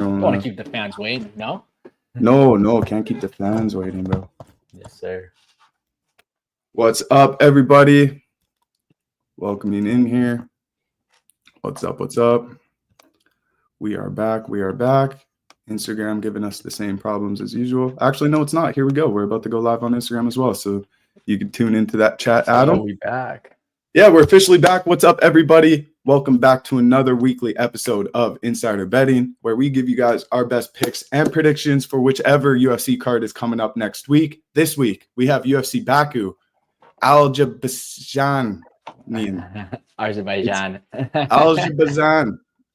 going want on. to keep the fans waiting, no? No, can't keep the fans waiting, bro. Yes, sir. What's up, everybody? Welcoming in here. What's up? We are back. Instagram giving us the same problems as usual. Actually, no, it's not. Here we go. We're about to go live on Instagram as well, so you can tune into that chat, Adam. We back. Yeah, we're officially back. What's up, everybody? Welcome back to another weekly episode of Insider Betting, where we give you guys our best picks and predictions for whichever UFC card is coming up next week. This week, we have UFC BAKU, Azerbaijan. Azerbaijan.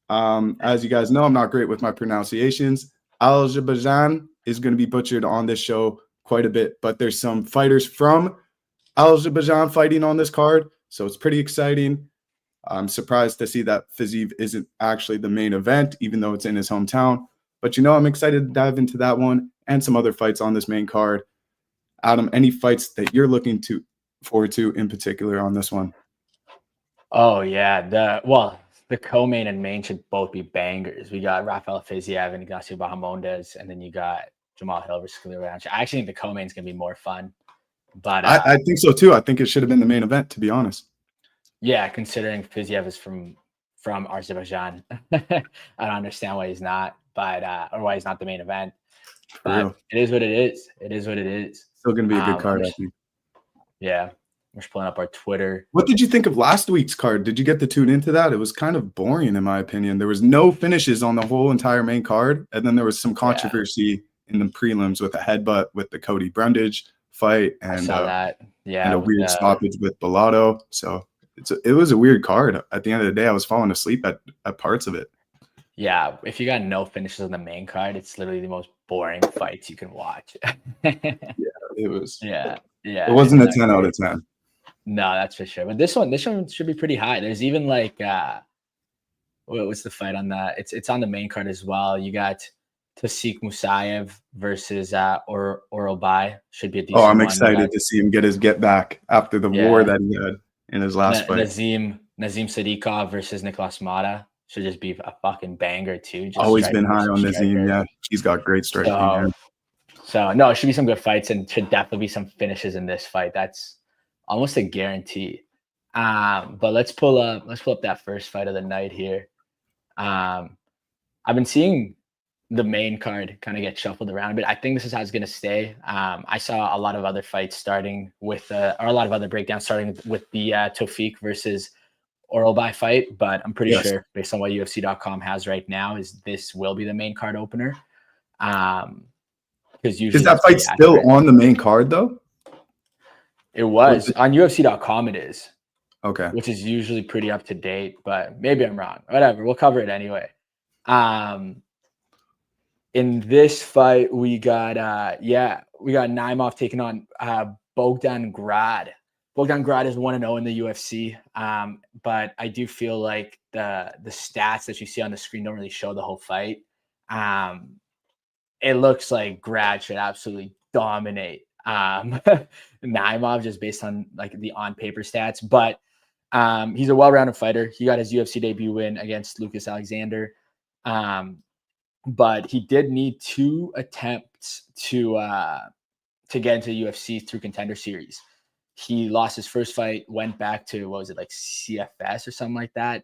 As you guys know, I'm not great with my pronunciations. Azerbaijan is going to be butchered on this show quite a bit, but there's some fighters from Azerbaijan fighting on this card, so it's pretty exciting. I'm surprised to see that Fiziev isn't actually the main event, even though it's in his hometown. But, I'm excited to dive into that one and some other fights on this main card. Adam, any fights that you're looking forward to in particular on this one? Oh, yeah. The co-main and main should both be bangers. We got Rafael Fiziev and Ignacio Bahamondes, and then you got Jamahal versus Khalil. I actually think the co-main is going to be more fun. But I think so, too. I think it should have been the main event, to be honest. Yeah, considering Fiziev is from Azerbaijan. I don't understand why he's not, or why he's not the main event. But it is what it is. It is what it is. Still going to be a good card, I think. Yeah. We're just pulling up our Twitter. What did you think of last week's card? Did you get to tune into that? It was kind of boring, in my opinion. There was no finishes on the whole entire main card. And then there was some controversy in the prelims with a headbutt with the Cody Brundage fight. And, I saw that. Yeah. And a weird stoppage with Blaydes. So it was a weird card. At the end of the day, I was falling asleep at parts of it. Yeah. If you got no finishes on the main card, it's literally the most boring fights you can watch. Yeah, it was. Yeah. It wasn't a 10 out of 10. No, that's for sure. But this one should be pretty high. There's even like what's the fight on that? It's on the main card as well. You got Musayev versus Orolbai. Should be a decent I'm excited to see him get his get back after the war that he had in his last fight. Nazim Sadykhov versus Nicolas Motta should just be a fucking banger too. Just always been high on Nazim. Yeah, he's got great striking. So no, it should be some good fights, and should definitely be some finishes in this fight. That's almost a guarantee. But let's pull up that first fight of the night here. I've been seeing the main card kind of get shuffled around a bit. I think this is how it's going to stay. I saw a lot of other fights starting with, or a lot of other breakdowns starting with the Tofik versus Orolbai fight, but I'm pretty sure based on what UFC.com has right now is this will be the main card opener. Because usually is that fight still on the main card though? It was on UFC.com. It is. Okay. Which is usually pretty up to date, but maybe I'm wrong. Whatever. We'll cover it anyway. In this fight, we got Naimov taking on Bogdan Grad. Bogdan Grad is 1-0 in the UFC. But I do feel like the stats that you see on the screen don't really show the whole fight. It looks like Grad should absolutely dominate Naimov just based on like the on paper stats, but he's a well-rounded fighter. He got his UFC debut win against Lucas Alexander, but he did need 2 attempts to get into the UFC through Contender Series. He lost his first fight, went back to like CFS or something like that,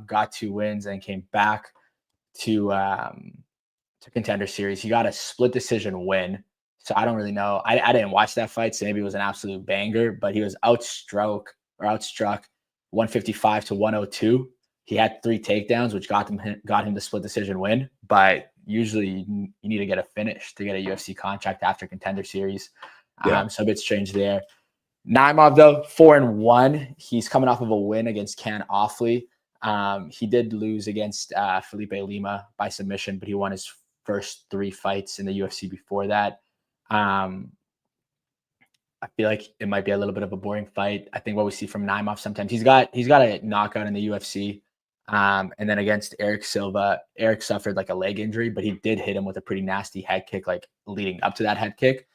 got 2 wins, and came back to Contender Series. He got a split decision win. So I don't really know. I didn't watch that fight, so maybe it was an absolute banger, but he was outstruck 155 to 102. He had 3 takedowns, which got him the split decision win. But usually you need to get a finish to get a UFC contract after Contender Series. So a bit strange there. Naimov, though, 4-1. He's coming off of a win against Can Offley. He did lose against Felipe Lima by submission, but he won his first 3 fights in the UFC before that. I feel like it might be a little bit of a boring fight. I think what we see from Naimov sometimes, he's got a knockout in the UFC. And then against Eric Silva, Eric suffered like a leg injury, but he did hit him with a pretty nasty head kick, like leading up to that head kick,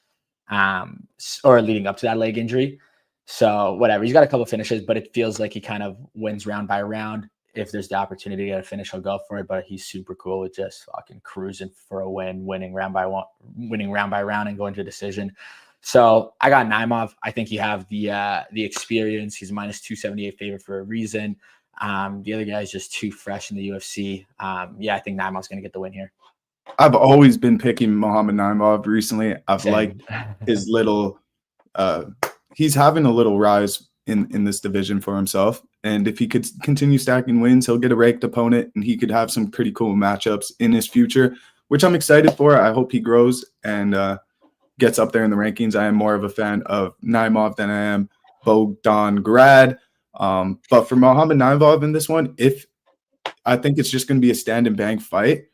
or leading up to that leg injury. So whatever, he's got a couple finishes, but it feels like he kind of wins round by round. if there's the opportunity to get a finish, he'll go for it. But he's super cool with just fucking cruising for a win, winning round by round, and going to a decision. So I got Naimov. I think you have the experience. He's minus 278 favorite for a reason. The other guy is just too fresh in the UFC. I think Naimov's going to get the win here. I've always been picking Muhammad Naimov recently. I've liked his little he's having a little rise in this division for himself. And if he could continue stacking wins, he'll get a ranked opponent and he could have some pretty cool matchups in his future, which I'm excited for. I hope he grows and gets up there in the rankings. I am more of a fan of Naimov than I am Bogdan Grad. But for Muhammad Naimov in this one, I think it's just going to be a stand and bang fight.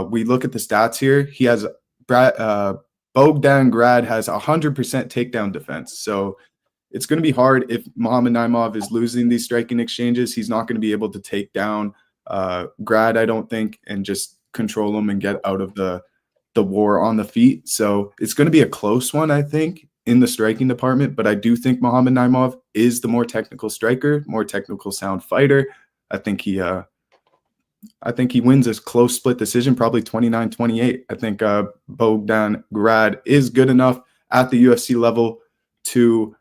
We look at the stats here. He has Bogdan Grad has 100% takedown defense. So it's going to be hard if Muhammad Naimov is losing these striking exchanges. He's not going to be able to take down Grad, I don't think, and just control him and get out of the war on the feet. So it's going to be a close one, I think, in the striking department. But I do think Muhammad Naimov is the more technical striker, more technical sound fighter. I think he wins a close split decision, probably 29-28. I think Bogdan Grad is good enough at the UFC level to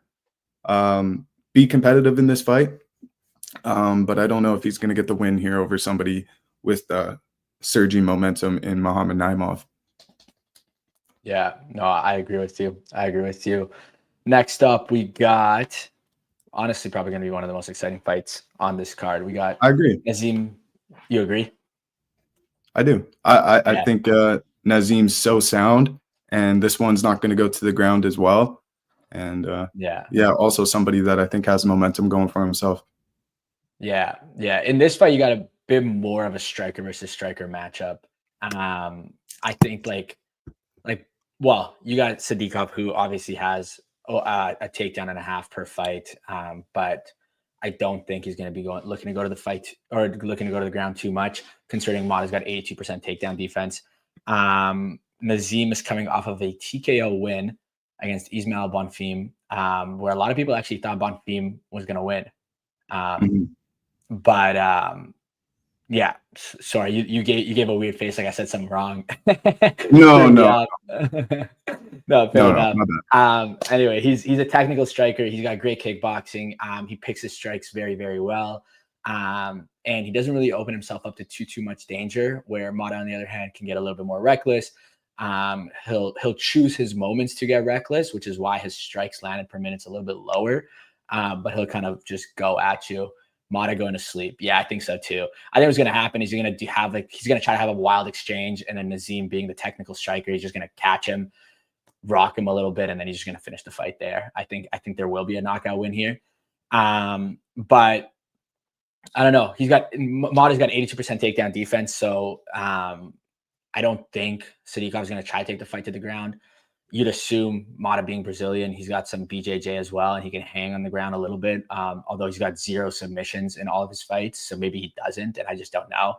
be competitive in this fight. But I don't know if he's going to get the win here over somebody with surging momentum in Muhammad Naimov. Yeah, no, I agree with you. Next up, we got, honestly, probably going to be one of the most exciting fights on this card. We got I agree. Nazim. You agree? I do. I think Nazim's so sound, and this one's not going to go to the ground as well. And also somebody that I think has momentum going for himself. Yeah. In this fight, you got a bit more of a striker versus striker matchup. I think you got Sadykhov, who obviously has a takedown and a half per fight, but I don't think he's going to be looking to go to the fight or looking to go to the ground too much, considering Motta's got 82% takedown defense. Nazim is coming off of a TKO win against Ismail Bonfim, where a lot of people actually thought Bonfim was going to win. But sorry, you gave a weird face, like I said something wrong. No. No, fair enough. Anyway, he's a technical striker. He's got great kickboxing. He picks his strikes very, very well. And he doesn't really open himself up to too much danger, where Motta, on the other hand, can get a little bit more reckless. He'll choose his moments to get reckless, which is why his strikes landed per minute's a little bit lower. But he'll kind of just go at you. Motta going to sleep. Yeah, I think so too. I think what's going to happen is he's going to try to have a wild exchange, and then Nazim, being the technical striker, he's just going to catch him, rock him a little bit, and then he's just going to finish the fight there. I think there will be a knockout win here. But I don't know. Motta's got 82% takedown defense, so I don't think Sadykhov's going to try to take the fight to the ground. You'd assume Motta, being Brazilian, he's got some BJJ as well, and he can hang on the ground a little bit, although he's got 0 submissions in all of his fights, so maybe he doesn't, and I just don't know.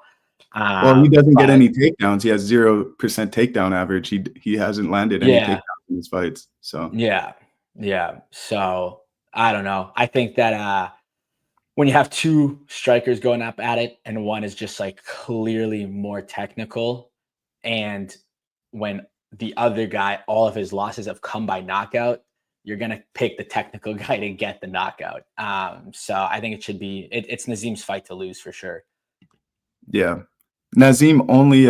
Well, he doesn't get any takedowns. He has 0% takedown average. He hasn't landed any takedowns in his fights. So yeah. So I don't know. I think that when you have two strikers going up at it, and one is just like clearly more technical, and when the other guy, all of his losses have come by knockout, you're going to pick the technical guy to get the knockout. So I think it's Nazim's fight to lose for sure. Yeah. Nazim only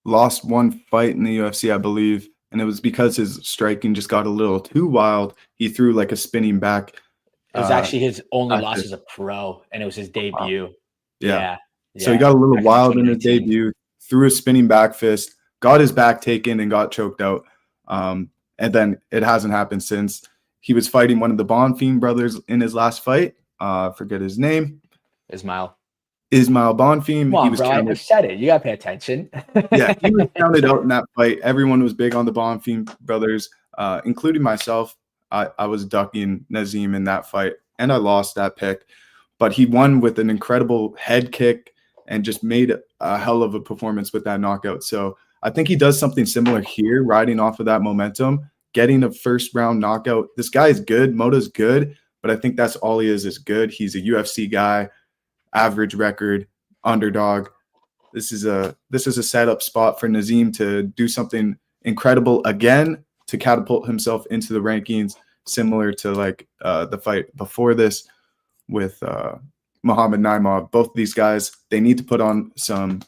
lost one fight in the UFC, I believe, and it was because his striking just got a little too wild. He threw like a spinning back. It was actually his only loss as a pro, and it was his debut. Wow. Yeah. So he got a little wild in his debut, threw a spinning back fist, got his back taken, and got choked out. And then it hasn't happened since. He was fighting one of the Bonfim brothers in his last fight. Forget his name. Ismail Bonfim. Come on, bro, I said it. You got to pay attention. Yeah, he was counted out in that fight. Everyone was big on the Bonfim brothers, including myself. I was ducking Nazim in that fight, and I lost that pick. But he won with an incredible head kick and just made a hell of a performance with that knockout. So I think he does something similar here, riding off of that momentum, getting a first-round knockout. This guy is good. Motta's good, but I think that's all he is good. He's a UFC guy. average record, underdog. This is a setup spot for Nazim to do something incredible again, to catapult himself into the rankings, similar to like the fight before this with Muhammad Naimov. Both of these guys, they need to put on some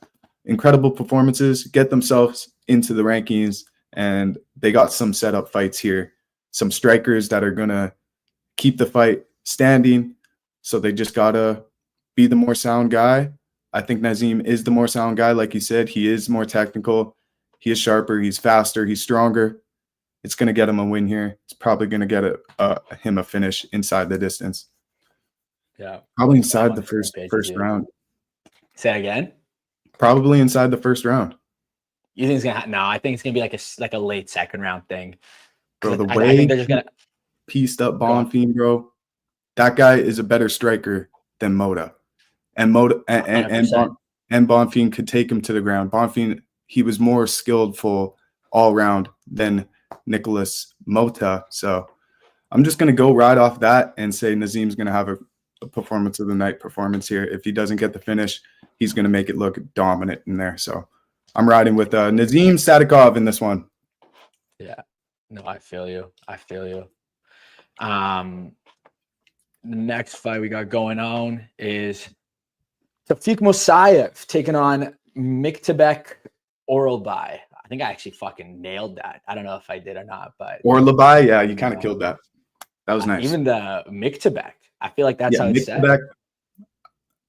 incredible performances, get themselves into the rankings, and they got some setup fights here. Some strikers that are going to keep the fight standing, so they just got to be the more sound guy. I think Nazim is the more sound guy. Like you said, he is more technical. He is sharper. He's faster. He's stronger. It's going to get him a win here. It's probably going to get him a finish inside the distance. Yeah. Probably inside the first round. Say that again? Probably inside the first round. You think it's going to no, I think it's going to be like a late second round thing. Bro, the I way think they're just going to pieced up Bonfim, bro. That guy is a better striker than Motta. And Motta and Bonfim could take him to the ground. Bonfim, he was more skillful all round than Nicholas Motta. So I'm just going to go right off that and say Nazim's going to have a performance of the night performance here. If he doesn't get the finish, he's going to make it look dominant in there. So I'm riding with Nazim Sadykhov in this one. Yeah. No, I feel you. The next fight we got going on is Musayev taking on Miktabek Orolbai. I think I actually fucking nailed that. I don't know if I did or not, but Orolbai, yeah, you kind of killed that. That was nice. Even the Miktabek, I feel like that's how it's said.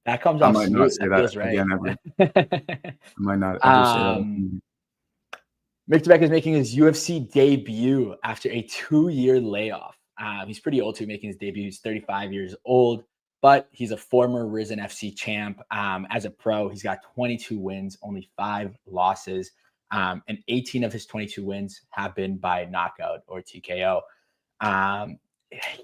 That comes off smooth. Not say that feels right. Again, ever. I might not ever say that. Miktabek is making his UFC debut after a 2-year layoff. He's pretty old to making his debut. He's 35 years old, but he's a former Risen FC champ. As a pro, he's got 22 wins, only 5 losses, and 18 of his 22 wins have been by knockout or TKO.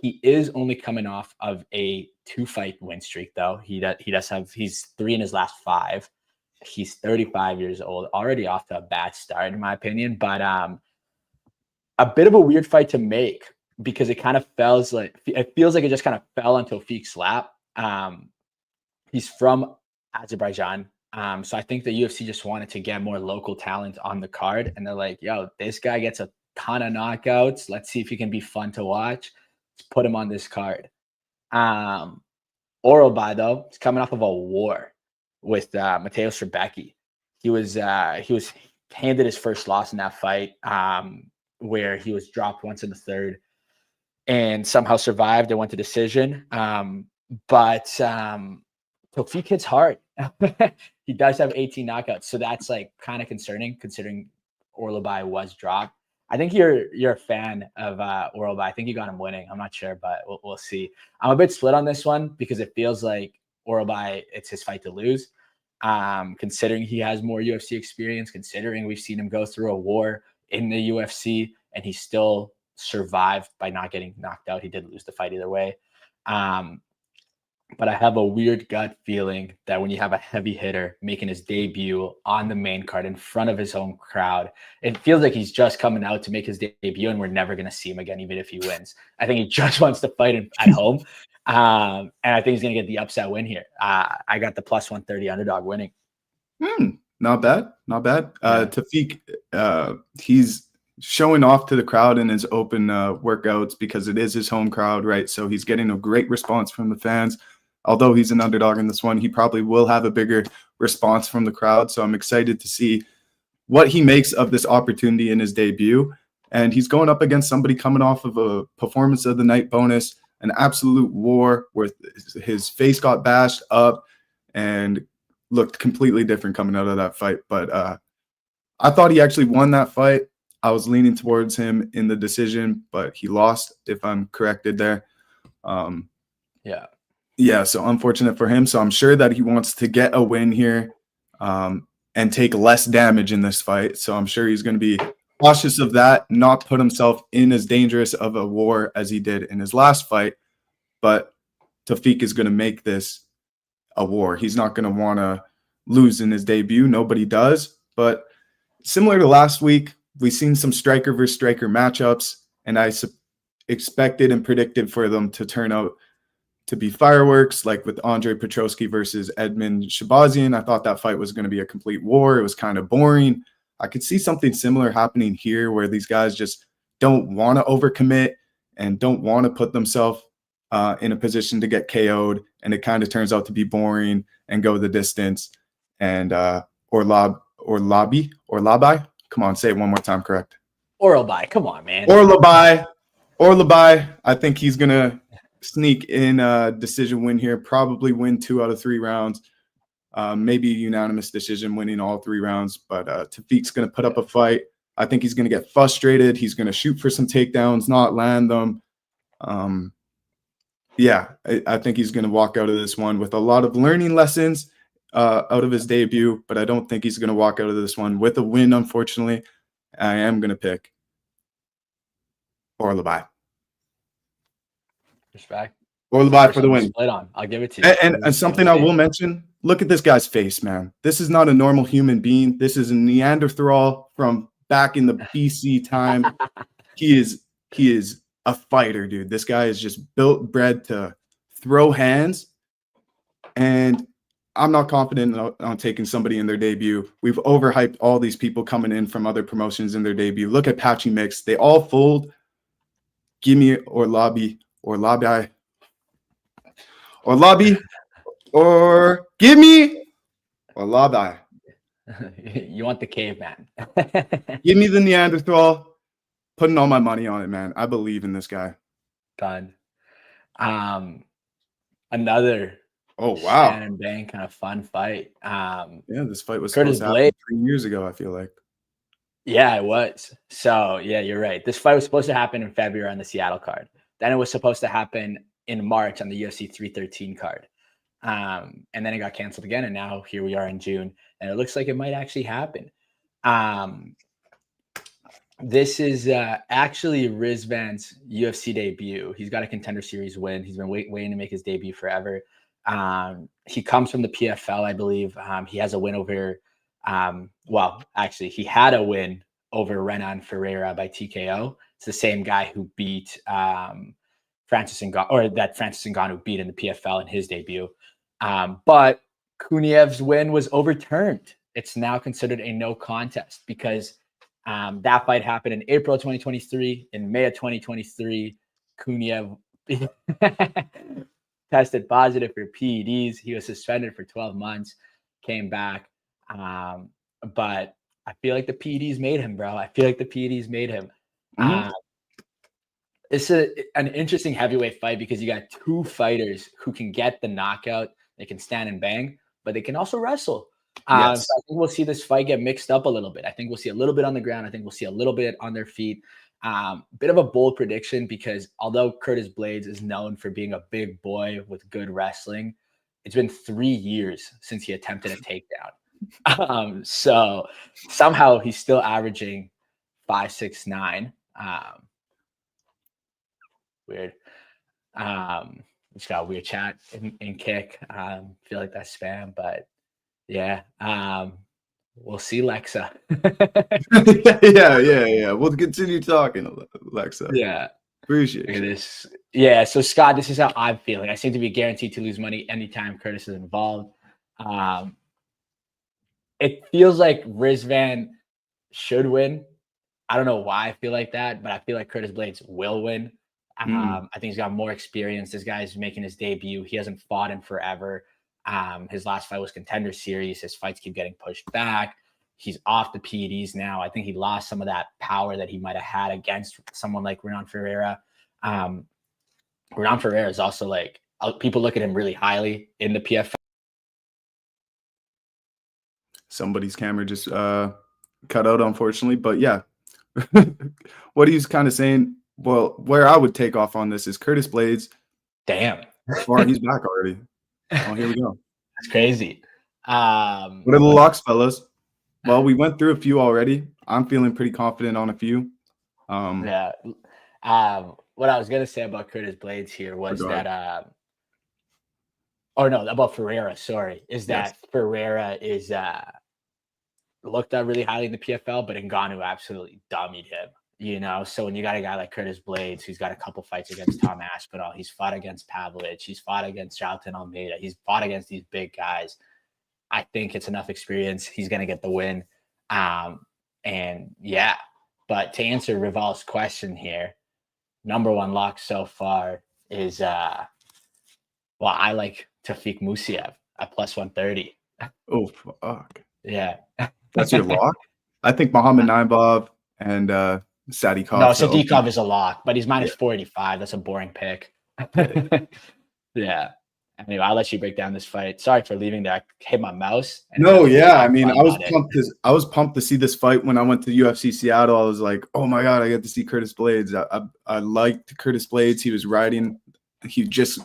He is only coming off of a 2-fight win streak, though. He's 3 in his last 5. He's 35 years old, already off to a bad start, in my opinion, but a bit of a weird fight to make because it kind of feels like it just kind of fell on Tawfiq's lap. He's from Azerbaijan. So I think the UFC just wanted to get more local talent on the card. And they're like, yo, this guy gets a ton of knockouts. Let's see if he can be fun to watch. Let's put him on this card. Orolbai, though, is coming off of a war with Mateusz Rebecki. He was handed his first loss in that fight, where he was dropped once in the third and somehow survived and went to decision. But Tawfiq hits hard. He does have 18 knockouts, so that's like kind of concerning considering Orolbai was dropped. I think you're a fan of Orolbai. I think you got him winning. I'm not sure, but we'll see. I'm a bit split on this one because it feels like Orolbai, it's his fight to lose. Considering he has more UFC experience, considering we've seen him go through a war in the UFC and he still survived by not getting knocked out. He did lose the fight either way. But I have a weird gut feeling that when you have a heavy hitter making his debut on the main card in front of his home crowd, it feels like he's just coming out to make his debut and we're never going to see him again, even if he wins. I think he just wants to fight at home. And I think he's going to get the upset win here. I got the plus 130 underdog winning. Not bad. Tawfiq, he's showing off to the crowd in his open workouts because it is his home crowd, right? So he's getting a great response from the fans. Although he's an underdog in this one, he probably will have a bigger response from the crowd. So I'm excited to see what he makes of this opportunity in his debut. And he's going up against somebody coming off of a performance of the night bonus, an absolute war where his face got bashed up and looked completely different coming out of that fight. But I thought he actually won that fight. I was leaning towards him in the decision, but he lost, if I'm corrected there. Yeah, so unfortunate for him. So I'm sure that he wants to get a win here and take less damage in this fight. So I'm sure he's going to be cautious of that, not put himself in as dangerous of a war as he did in his last fight. But Tawfiq is going to make this a war. He's not going to want to lose in his debut. Nobody does. But similar to last week, we've seen some striker versus striker matchups, and I expected and predicted for them to turn out to be fireworks, like with Andre Petroski versus Edmund Shabazian. I thought that fight was going to be a complete war. It was kind of boring. I could see something similar happening here where these guys just don't want to overcommit and don't want to put themselves in a position to get KO'd. And it kind of turns out to be boring and go the distance. And Orolbai. Come on, say it one more time, correct? Orolbai, come on, man. Orolbai. I think he's going to sneak in a decision win here, probably win 2 out of 3 rounds. Maybe a unanimous decision winning all 3 rounds, but Tafik's going to put up a fight. I think he's going to get frustrated. He's going to shoot for some takedowns, not land them. I think he's going to walk out of this one with a lot of learning lessons out of his debut, but I don't think he's going to walk out of this one with a win, unfortunately. I am going to pick Orolbai. Respect. Orolbai for the win. I'll give it to you. And something I will mention, look at this guy's face, man. This is not a normal human being. This is a Neanderthal from back in the BC time. He is a fighter, dude. This guy is just bred to throw hands. And I'm not confident on taking somebody in their debut. We've overhyped all these people coming in from other promotions in their debut. Look at Patchy Mix. They all fold. Give me Orolbai, or give me Orolbai. You want the caveman. Give me the Neanderthal. Putting all my money on it, man. I believe in this guy. Done. Another and bang kind of fun fight. This fight was Curtis supposed to happen 3 years ago, I feel like. Yeah, it was. So, yeah, you're right. This fight was supposed to happen in February on the Seattle card. Then it was supposed to happen in March on the UFC 313 card. And then it got canceled again, and now here we are in June, and it looks like it might actually happen. This is actually Rizvan's UFC debut. He's got a Contender Series win. He's been waiting to make his debut forever. He comes from the PFL, I believe. He has a win over he had a win over Renan Ferreira by TKO. It's the same guy who beat Francis Ngannou beat in the PFL in his debut. But Kuniev's win was overturned. It's now considered a no contest because that fight happened in April 2023. In May of 2023, Kuniev tested positive for PEDs. He was suspended for 12 months, came back. But I feel like the PEDs made him, bro. I feel like the PEDs made him. It's an interesting heavyweight fight because you got 2 fighters who can get the knockout. They can stand and bang, but they can also wrestle. Yes. So I think we'll see this fight get mixed up a little bit. I think we'll see a little bit on the ground. I think we'll see a little bit on their feet. Bit of a bold prediction because although Curtis Blaydes is known for being a big boy with good wrestling, it's been 3 years since he attempted a takedown. So somehow he's still averaging 5'6", 9". Weird. Just got a weird chat in kick. Feel like that's spam, but yeah. We'll see, Lexa. Yeah. We'll continue talking, Lexa. Yeah. Appreciate Look at it. this. Yeah. So Scott, this is how I'm feeling. I seem to be guaranteed to lose money anytime Curtis is involved. It feels like Rizvan should win. I don't know why I feel like that, but I feel like Curtis Blaydes will win. I think he's got more experience. This guy's making his debut. He hasn't fought in forever. His last fight was Contender Series. His fights keep getting pushed back. He's off the PEDs now. I think he lost some of that power that he might have had against someone like Renan Ferreira. Renan Ferreira is also like, people look at him really highly in the PFL. Somebody's camera just cut out, unfortunately. But yeah, what he's kind of saying, well, where I would take off on this is Curtis Blaydes. Damn. Or he's back already. Oh, here we go. That's crazy. What are the locks, fellas? Well, we went through a few already. I'm feeling pretty confident on a few. Yeah. What I was going to say about Curtis Blaydes here was that about Ferreira, sorry, is that Ferreira is looked at really highly in the PFL, but Ngannou absolutely dummied him So when you got a guy like Curtis Blaydes, who's got a couple fights against Tom Aspinall, he's fought against Pavlich, he's fought against Charlton Almeida, he's fought against these big guys. I think it's enough experience. He's going to get the win. And yeah, but to answer Rival's question here, number one lock so far is, I like Tafik Musayev at plus 130. Oh, fuck. Yeah. That's your lock? I think Muhammad Naimov and Sadykhov. No, Sadykhov is a lock, but he's minus 485. That's a boring pick. Yeah. Anyway, I'll let you break down this fight. Sorry for leaving there. I hit my mouse. No, yeah. I mean, I was pumped to see this fight when I went to UFC Seattle. I was like, oh my God, I get to see Curtis Blaydes. I liked Curtis Blaydes. He was riding. He just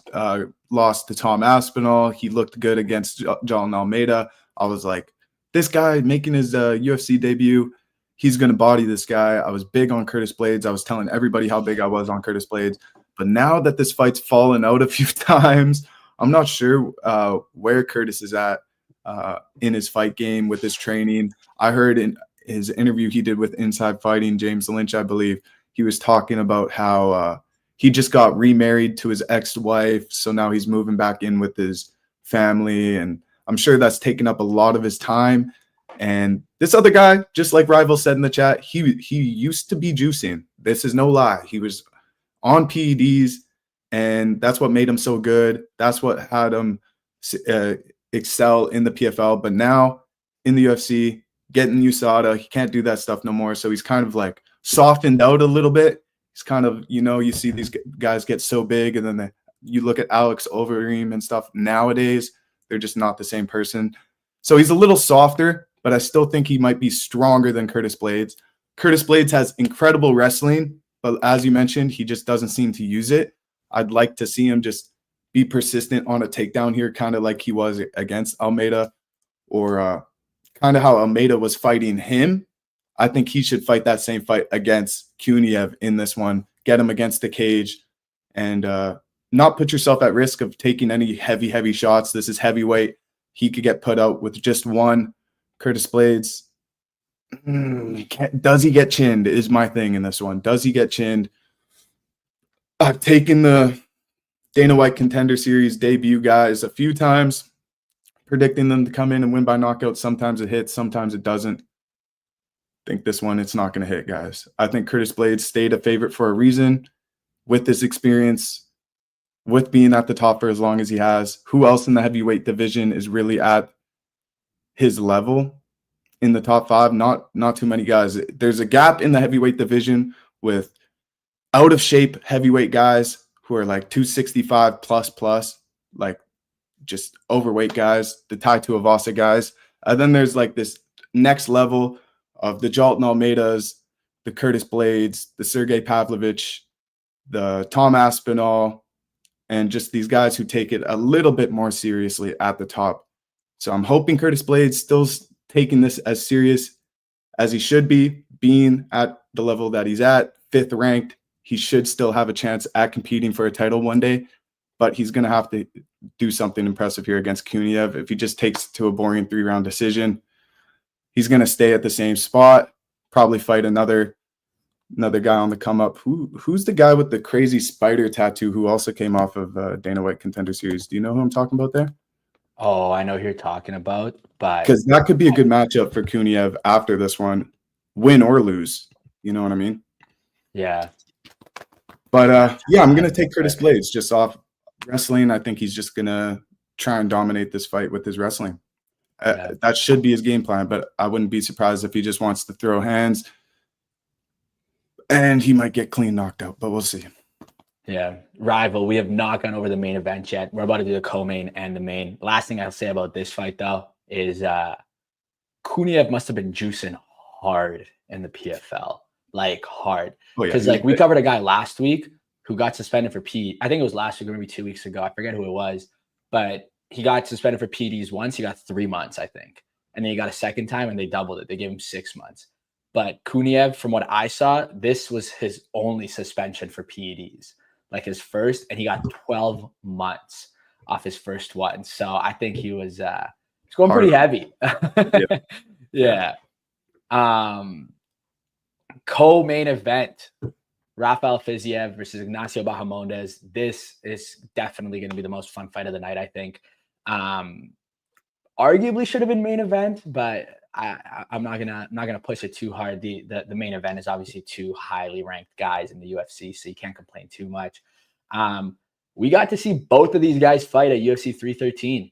lost to Tom Aspinall. He looked good against John Almeida. I was like, this guy making his UFC debut, he's going to body this guy. I was big on Curtis Blaydes. I was telling everybody how big I was on Curtis Blaydes. But now that this fight's fallen out a few times, I'm not sure where Curtis is at in his fight game with his training. I heard in his interview he did with Inside Fighting, James Lynch, I believe, he was talking about how he just got remarried to his ex-wife. So now he's moving back in with his family. And I'm sure that's taken up a lot of his time. And this other guy, just like Rival said in the chat, he used to be juicing. This is no lie. He was on PEDs. And that's what made him so good. That's what had him excel in the PFL. But now in the UFC, getting USADA, he can't do that stuff no more. So he's kind of like softened out a little bit. He's kind of, you see these guys get so big. And then you look at Alex Overeem and stuff. Nowadays, they're just not the same person. So he's a little softer, but I still think he might be stronger than Curtis Blaydes. Curtis Blaydes has incredible wrestling, but as you mentioned, he just doesn't seem to use it. I'd like to see him just be persistent on a takedown here, kind of like he was against Almeida, or kind of how Almeida was fighting him. I think he should fight that same fight against Kuniev in this one, get him against the cage, and not put yourself at risk of taking any heavy shots. This is heavyweight. He could get put out with just one. Curtis Blaydes, does he get chinned is my thing in this one. Does he get chinned? I've taken the Dana White Contender Series debut guys a few times, predicting them to come in and win by knockout. Sometimes it hits, sometimes it doesn't. I think this one, it's not going to hit, guys. I think Curtis Blaydes stayed a favorite for a reason with this experience, with being at the top for as long as he has. Who else in the heavyweight division is really at his level in the top five? Not too many guys. There's a gap in the heavyweight division with out of shape heavyweight guys who are like 265 plus, like just overweight guys, the Tai Tuivasa guys. And then there's like this next level of the Jalton Almeidas, the Curtis Blaydes, the Sergey Pavlovich, the Tom Aspinall, and just these guys who take it a little bit more seriously at the top. So I'm hoping Curtis Blaydes still taking this as serious as he should be, being at the level that he's at, 5th ranked. He should still have a chance at competing for a title one day, but he's going to have to do something impressive here against Kuniev. If he just takes to a boring 3-round decision, he's going to stay at the same spot, probably fight another guy on the come up. Who's the guy with the crazy spider tattoo who also came off of Dana White Contender Series? Do you know who I'm talking about there? Oh, I know who you're talking about, but because that could be a good matchup for Kuniev after this one, win or lose. You know what I mean? Yeah. But yeah, I'm gonna take Curtis Blaydes just off wrestling. I think he's just gonna try and dominate this fight with his wrestling. That should be his game plan, but I wouldn't be surprised if he just wants to throw hands and he might get clean knocked out, but we'll see. Yeah. Rival, we have not gone over the main event yet. We're about to do the co-main and the main. Last thing I'll say about this fight, though, is Kuniev must have been juicing hard in the PFL, like hard. Because we covered a guy last week who got suspended for P. I think it was last week or maybe 2 weeks ago. I forget who it was, but he got suspended for PEDs once. He got 3 months, I think. And then he got a second time and they doubled it. They gave him 6 months. But Kuniev, from what I saw, this was his only suspension for PEDs, like his first, and he got 12 months off his first one. So I think he was he's going pretty heavy. Yeah. Co-main event, Rafael Fiziev versus Ignacio Bahamondes. This is definitely going to be the most fun fight of the night, I think. Arguably should have been main event, but I'm not gonna push it too hard. The main event is obviously two highly ranked guys in the UFC, so you can't complain too much. We got to see both of these guys fight at UFC 313.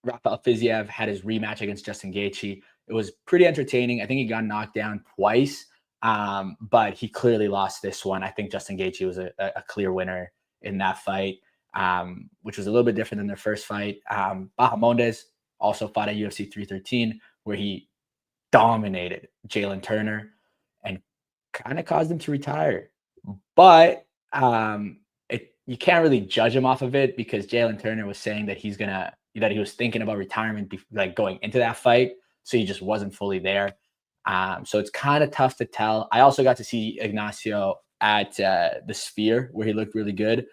Rafael Fiziev had his rematch against Justin Gaethje. It was pretty entertaining. I think he got knocked down twice, but he clearly lost this one. I think Justin Gaethje was a clear winner in that fight, which was a little bit different than their first fight. Bahamondes also fought at UFC 313, where he dominated Jalen Turner and kind of caused him to retire. But you can't really judge him off of it, because Jalen Turner was saying that he was thinking about retirement, like going into that fight. So he just wasn't fully there. So it's kind of tough to tell. I also got to see Ignacio at the Sphere, where he looked really good.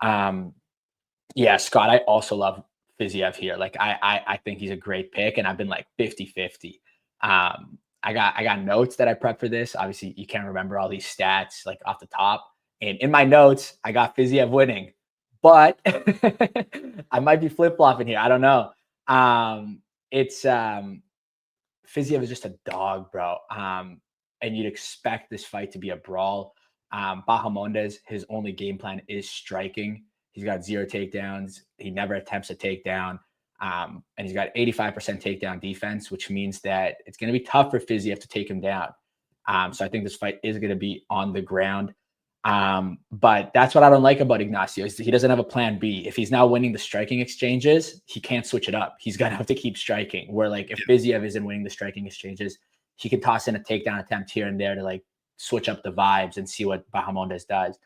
Yeah, Scott, I also love Fiziev here. Like, I think he's a great pick, and I've been like 50-50. I got notes that I prepped for this. Obviously, you can't remember all these stats like off the top. And in my notes, I got Fiziev winning, but I might be flip-flopping here. I don't know. Fiziev is just a dog, bro. And you'd expect this fight to be a brawl. Bahamondes, his only game plan is striking. He's got 0 takedowns. He never attempts a takedown. And he's got 85% takedown defense, which means that it's going to be tough for Fiziev to take him down. So I think this fight is going to be on the ground. But that's what I don't like about Ignacio, is he doesn't have a plan B. If he's now winning the striking exchanges, he can't switch it up. He's going to have to keep striking. Where, like, if Fiziev isn't winning the striking exchanges, he can toss in a takedown attempt here and there to like switch up the vibes and see what Bahamondes does.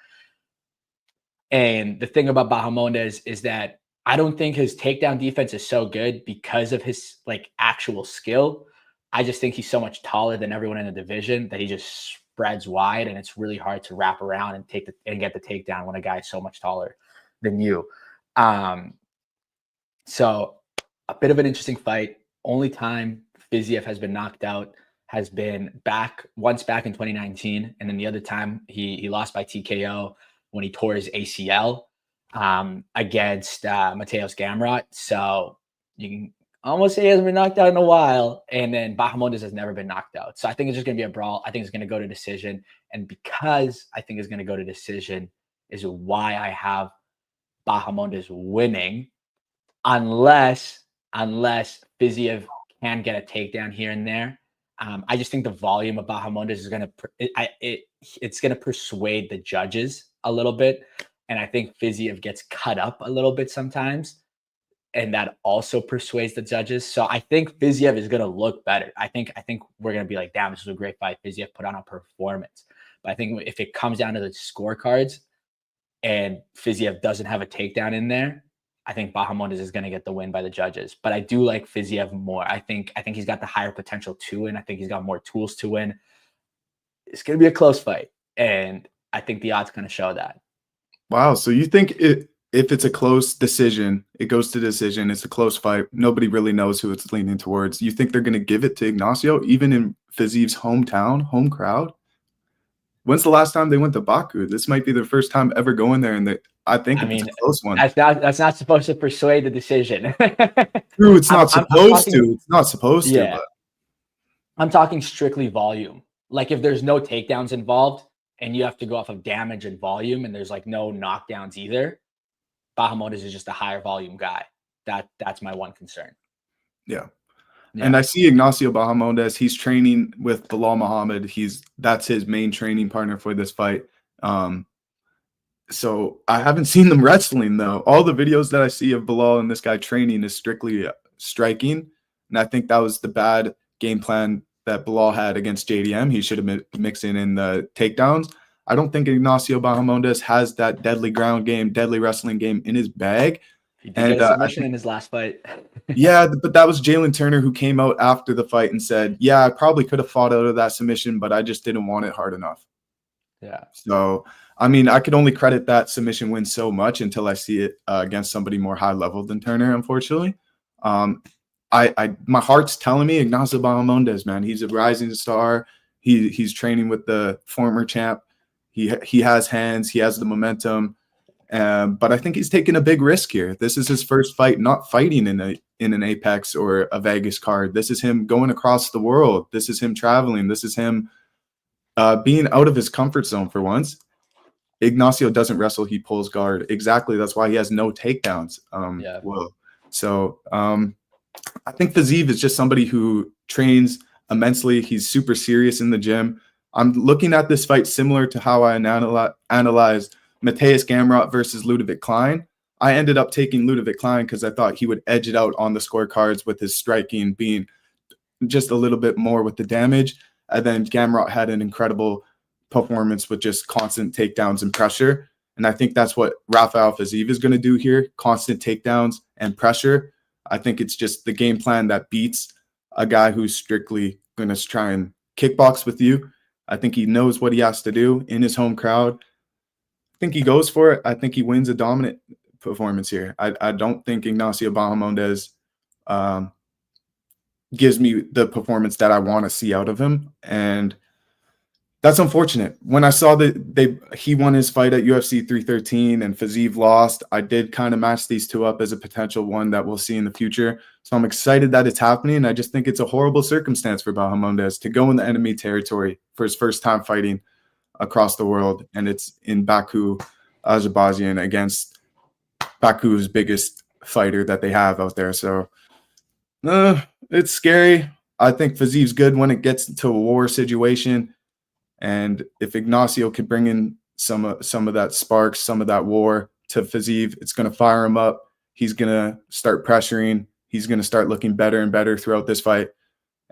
And the thing about Bahamondes is that I don't think his takedown defense is so good because of his like actual skill. I just think he's so much taller than everyone in the division that he just spreads wide, and it's really hard to wrap around and get the takedown when a guy is so much taller than you. So a bit of an interesting fight. Only time Fiziev has been knocked out has been once back in 2019, and then the other time he lost by TKO when he tore his ACL against Mateusz Gamrot. So you can almost say he hasn't been knocked out in a while. And then Bahamondes has never been knocked out. So I think it's just going to be a brawl. I think it's going to go to decision. And because I think it's going to go to decision is why I have Bahamondes winning, unless Fiziev can get a takedown here and there. I just think the volume of Bahamondes is going to it's going to persuade the judges a little bit. And I think Fiziev gets cut up a little bit sometimes, and that also persuades the judges. So I think Fiziev is going to look better. I think we're going to be like, damn, this was a great fight. Fiziev put on a performance. But I think if it comes down to the scorecards and Fiziev doesn't have a takedown in there, I think Bahamondes is going to get the win by the judges. But I do like Fiziev more. I think he's got the higher potential to win. I think he's got more tools to win. It's going to be a close fight, and I think the odds kind of show that. Wow. So you think if it's a close decision, it goes to decision, it's a close fight, nobody really knows who it's leaning towards, you think they're going to give it to Ignacio, even in Fiziev's hometown, home crowd? When's the last time they went to Baku? This might be their first time ever going there, and I think it's a close one. That's not supposed to persuade the decision. True, it's not supposed to. It's not supposed to. But I'm talking strictly volume. Like, if there's no takedowns involved and you have to go off of damage and volume, and there's like no knockdowns either, Bahamondes is just a higher volume guy. That's my one concern. Yeah. And I see Ignacio Bahamondes. He's training with Belal Muhammad. That's his main training partner for this fight. So I haven't seen them wrestling, though. All the videos that I see of Belal and this guy training is strictly striking. And I think that was the bad game plan that Belal had against JDM. He should have been mixing in the takedowns. I don't think Ignacio Bahamondes has that deadly ground game, deadly wrestling game in his bag. He did get a submission in his last fight. Yeah, but that was Jalen Turner, who came out after the fight and said, yeah, I probably could have fought out of that submission, but I just didn't want it hard enough. Yeah. So, I mean, I could only credit that submission win so much until I see it against somebody more high level than Turner, unfortunately. My heart's telling me Ignacio Bahamondes, man. He's a rising star. He's training with the former champ. He has hands. He has the momentum. But I think he's taking a big risk here. This is his first fight, not fighting in an Apex or a Vegas card. This is him going across the world. This is him traveling. This is him being out of his comfort zone for once. Ignacio doesn't wrestle, he pulls guard. Exactly. That's why he has no takedowns. So I think Fiziev is just somebody who trains immensely. He's super serious in the gym. I'm looking at this fight similar to how I analyzed Mateusz Gamrot versus Ludovic Klein. I ended up taking Ludovic Klein because I thought he would edge it out on the scorecards with his striking being just a little bit more with the damage. And then Gamrot had an incredible performance with just constant takedowns and pressure. And I think that's what Rafael Fiziev is going to do here, constant takedowns and pressure. I think it's just the game plan that beats a guy who's strictly going to try and kickbox with you. I think he knows what he has to do in his home crowd. I think he goes for it. I think he wins a dominant performance here. I don't think Ignacio Bahamondes gives me the performance that I want to see out of him. And that's unfortunate. When I saw that he won his fight at UFC 313 and Fiziev lost, I did kind of match these two up as a potential one that we'll see in the future. So I'm excited that it's happening. I just think it's a horrible circumstance for Bahamondes to go in the enemy territory for his first time fighting across the world. And it's in Baku, Azerbaijan, against Baku's biggest fighter that they have out there. So it's scary. I think Fiziev's good when it gets to a war situation. And if Ignacio could bring in some of that spark, some of that war to Fiziev, it's going to fire him up. He's going to start pressuring. He's going to start looking better and better throughout this fight.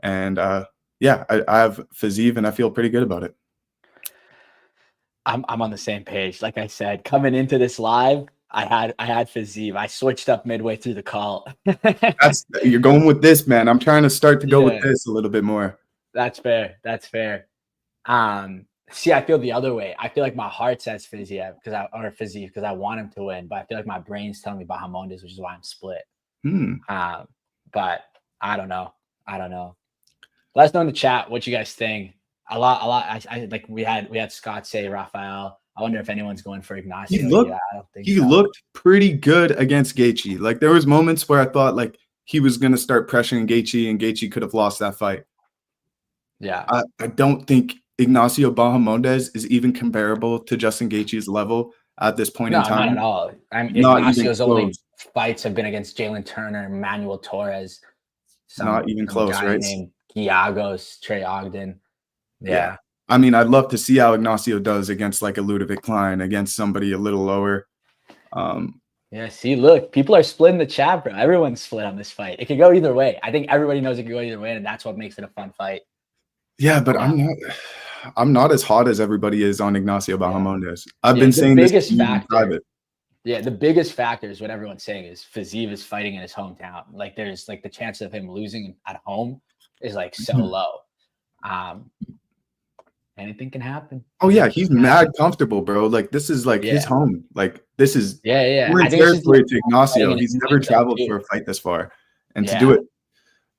And I have Fiziev, and I feel pretty good about it. I'm on the same page. Like I said, coming into this live, I had Fiziev. I switched up midway through the call. You're going with this, man. I'm trying to start to go with this a little bit more. That's fair. See, I feel the other way. I feel like my heart says Fiziev because I want him to win, but I feel like my brain's telling me Bahamondes, which is why I'm split. But I don't know. Let us know in the chat what you guys think. A lot. I like we had Scott say Rafael. I wonder if anyone's going for Ignacio. I don't think he looked pretty good against Gaethje. Like there was moments where I thought like he was going to start pressuring Gaethje, and Gaethje could have lost that fight. Yeah, I don't think Ignacio Bahamondes is even comparable to Justin Gaethje's level at this point in time. Not at all. I mean, Ignacio's only fights have been against Jalen Turner, Manuel Torres. Not even close, right? Named Giagos, Trey Ogden. Yeah. I mean, I'd love to see how Ignacio does against like a Ludovic Klein, against somebody a little lower. Yeah, see, look, people are splitting the chat, bro. Everyone's split on this fight. It could go either way. I think everybody knows it could go either way, and that's what makes it a fun fight. Yeah, but I'm not as hot as everybody is on Ignacio Bahamondes. I've been saying this in private. Yeah, the biggest factor is what everyone's saying is Fiziev is fighting in his hometown. Like there's like the chance of him losing at home is like so low. Anything can happen. Oh yeah, he's mad comfortable, bro. Like this is like his home. Like this is we're in territory to Ignacio. He's never traveled for a fight this far, and to do it.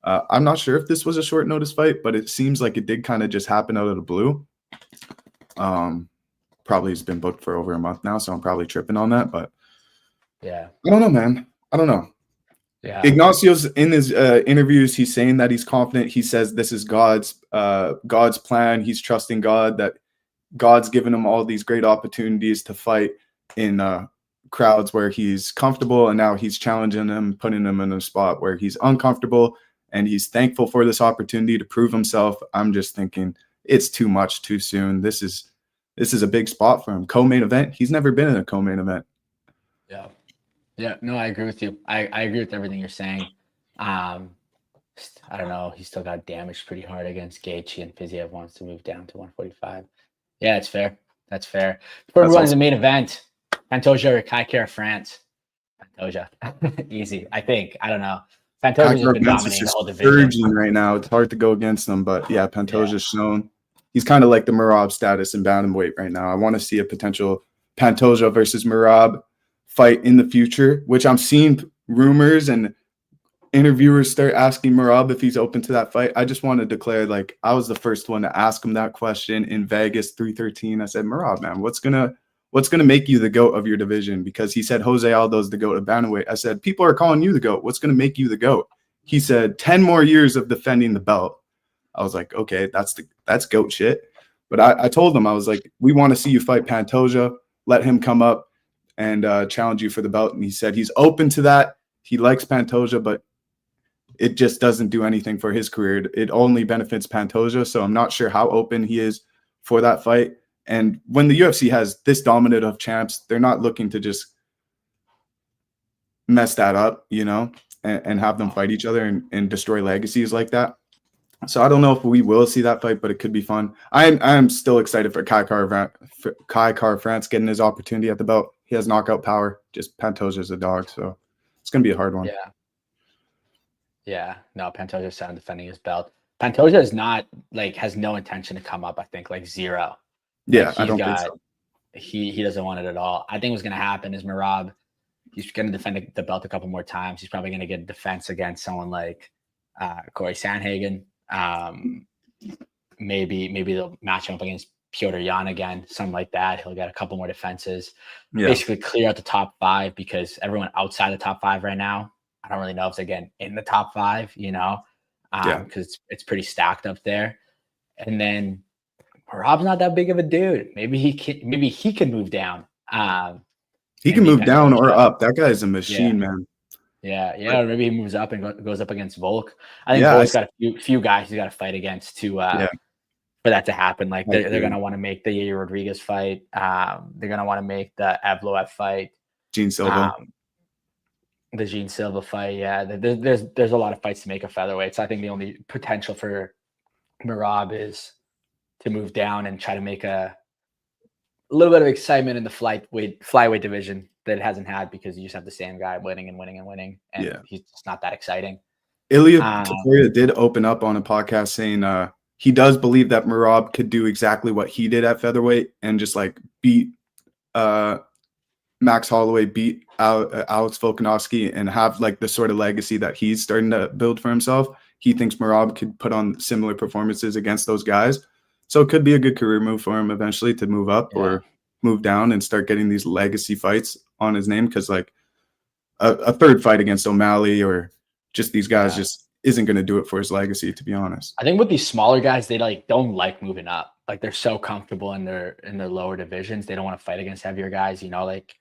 I'm not sure if this was a short notice fight, but it seems like it did kind of just happen out of the blue. Probably has been booked for over a month now, so I'm probably tripping on that. But yeah, I don't know, man. I don't know. Yeah, Ignacio's in his interviews, he's saying that he's confident. He says this is God's plan. He's trusting God, that God's given him all these great opportunities to fight in crowds where he's comfortable, and now he's challenging him, putting him in a spot where he's uncomfortable, and he's thankful for this opportunity to prove himself. I'm just thinking it's too much too soon. This is a big spot for him. Co-main event. He's never been in a co-main event. Yeah, no, I agree with you. I agree with everything you're saying. I don't know. He still got damaged pretty hard against Gaethje, and Fiziev wants to move down to 145. Yeah, it's fair. That's fair. Before we run to the main event, Pantoja or Kai Kara France? Pantoja. Easy, I think. I don't know. Pantoja's been dominating the whole division right now. It's hard to go against them, but yeah, Pantoja's shown. He's kind of like the Merab status in bantamweight right now. I want to see a potential Pantoja versus Merab fight in the future, which I'm seeing rumors and interviewers start asking Merab if he's open to that fight, I just want to declare, like, I was the first one to ask him that question in Vegas 313. I said, Merab, man, what's gonna make you the GOAT of your division? Because he said Jose Aldo's the GOAT of bantamweight. I said, people are calling you the GOAT. What's gonna make you the GOAT? He said 10 more years of defending the belt. I was like, okay, that's GOAT shit. But I told him, I was like, we want to see you fight Pantoja. Let him come up and challenge you for the belt. And he said he's open to that. He likes Pantoja, but it just doesn't do anything for his career. It only benefits Pantoja. So I'm not sure how open he is for that fight. And when the UFC has this dominant of champs, they're not looking to just mess that up, you know, and have them fight each other and destroy legacies like that. So I don't know if we will see that fight, but it could be fun. I'm still excited for Kai Kara-France getting his opportunity at the belt. He has knockout power. Just Pantoja's a dog, so it's gonna be a hard one. Yeah. No, Pantoja's sound defending his belt. Pantoja is not like has no intention to come up. I think like zero. Yeah, like, I don't think so. He doesn't want it at all. I think what's gonna happen is Merab, he's gonna defend the belt a couple more times. He's probably gonna get a defense against someone like Corey Sandhagen. Maybe they'll match him up against Piotr Jan again, something like that. He'll get a couple more defenses. Basically clear out the top 5, because everyone outside the top 5 right now, I don't really know if they're getting in the top 5, you know, because it's pretty stacked up there. And then Rob's not that big of a dude. Maybe he can move down. He can move down or up. That guy is a machine, man. Yeah. Or maybe he moves up and goes up against Volk. I think Volk's got a few guys he's got to fight against to for that to happen. Like they're gonna want to make the Yair Rodriguez fight. They're gonna want to make the Evloev fight. Gene Silva. The Gene Silva fight. Yeah. There's a lot of fights to make a featherweight. So I think the only potential for Merab is to move down and try to make a little bit of excitement in the flyweight division that it hasn't had, because you just have the same guy winning and winning and winning, and he's just not that exciting. Ilya Topuria did open up on a podcast saying he does believe that Merab could do exactly what he did at featherweight and just like beat Max Holloway, beat Alex Volkanovski, and have like the sort of legacy that he's starting to build for himself. He thinks Merab could put on similar performances against those guys. So it could be a good career move for him eventually to move up or move down and start getting these legacy fights on his name, because like a third fight against O'Malley or just these guys just isn't going to do it for his legacy, to be honest. I think with these smaller guys, they like don't like moving up. Like they're so comfortable in their lower divisions. They don't want to fight against heavier guys. You know, like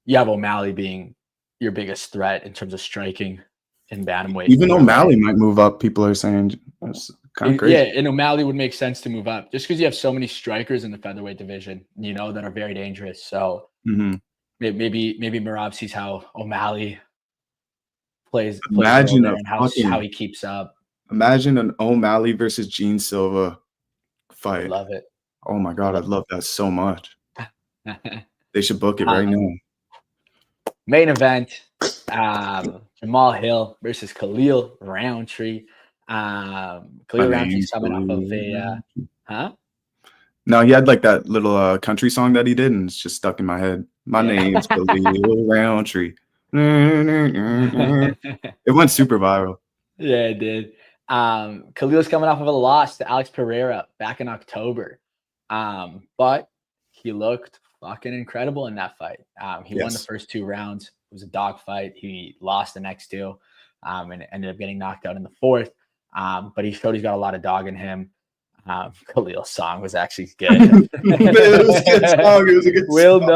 you have O'Malley being your biggest threat in terms of striking in bantamweight. Even O'Malley might move up, people are saying. That's kind of crazy. Yeah, and O'Malley would make sense to move up just because you have so many strikers in the featherweight division, you know, that are very dangerous. So maybe Merab sees how O'Malley plays imagine and how he keeps up. Imagine an O'Malley versus Gene Silva fight. I love it. Oh my God, I'd love that so much. They should book it right now. Main event, Jamahal Hill versus Khalil Rountree. Khalil Rountree's coming off of No, he had like that little country song that he did, and it's just stuck in my head. My name's Khalil Rountree. It went super viral. Yeah, it did. Khalil's coming off of a loss to Alex Pereira back in October. But he looked fucking incredible in that fight. He won the first 2 rounds. It was a dog fight. He lost the next 2 and ended up getting knocked out in the 4th. But he showed he's got a lot of dog in him. Khalil's song was actually good. It was a good song. It was a good Will song.